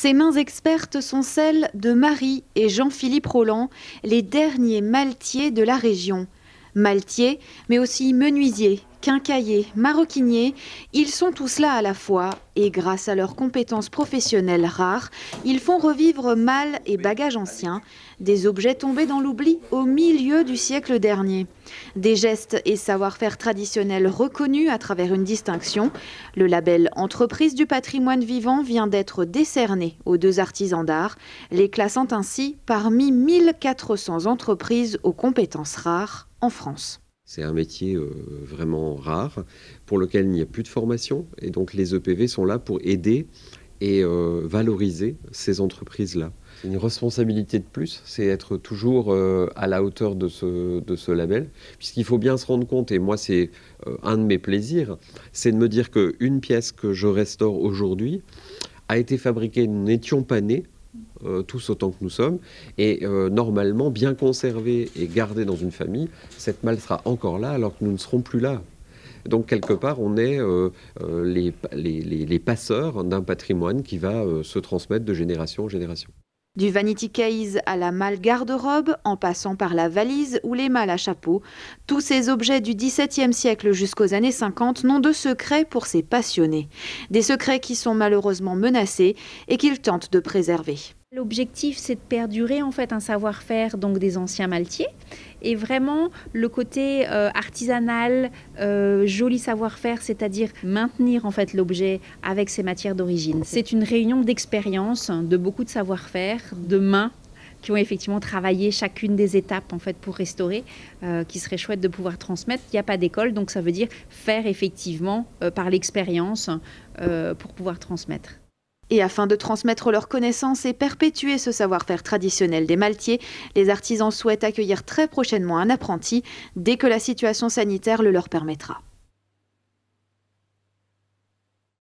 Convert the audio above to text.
Ces mains expertes sont celles de Marie et Jean-Philippe Roland, les derniers maltiers de la région. Maltiers, mais aussi menuisiers, quincailliers, maroquiniers, ils sont tous là à la fois et grâce à leurs compétences professionnelles rares, ils font revivre malles et bagages anciens, des objets tombés dans l'oubli au milieu du siècle dernier. Des gestes et savoir-faire traditionnels reconnus à travers une distinction. Le label Entreprise du patrimoine vivant vient d'être décerné aux 2 artisans d'art, les classant ainsi parmi 1400 entreprises aux compétences rares en France. C'est un métier vraiment rare, pour lequel il n'y a plus de formation. Et donc les EPV sont là pour aider et valoriser ces entreprises-là. Une responsabilité de plus, c'est être toujours à la hauteur de ce label, puisqu'il faut bien se rendre compte, et moi c'est un de mes plaisirs, c'est de me dire qu'une pièce que je restaure aujourd'hui a été fabriquée, nous n'étions pas nés, tous autant que nous sommes, et normalement bien conservée et gardée dans une famille, cette malle sera encore là alors que nous ne serons plus là. Donc quelque part on est les passeurs d'un patrimoine qui va se transmettre de génération en génération. Du vanity case à la malle garde-robe, en passant par la valise ou les malles à chapeau, tous ces objets du XVIIe siècle jusqu'aux années 50 n'ont de secret pour ces passionnés. Des secrets qui sont malheureusement menacés et qu'ils tentent de préserver. L'objectif, c'est de perdurer en fait un savoir-faire donc des anciens maltiers et vraiment le côté artisanal, joli savoir-faire, c'est-à-dire maintenir en fait l'objet avec ses matières d'origine. C'est une réunion d'expérience, de beaucoup de savoir-faire, de mains qui ont effectivement travaillé chacune des étapes en fait pour restaurer, qui serait chouette de pouvoir transmettre. Il n'y a pas d'école, donc ça veut dire faire effectivement par l'expérience pour pouvoir transmettre. Et afin de transmettre leurs connaissances et perpétuer ce savoir-faire traditionnel des maltiers, les artisans souhaitent accueillir très prochainement un apprenti dès que la situation sanitaire le leur permettra.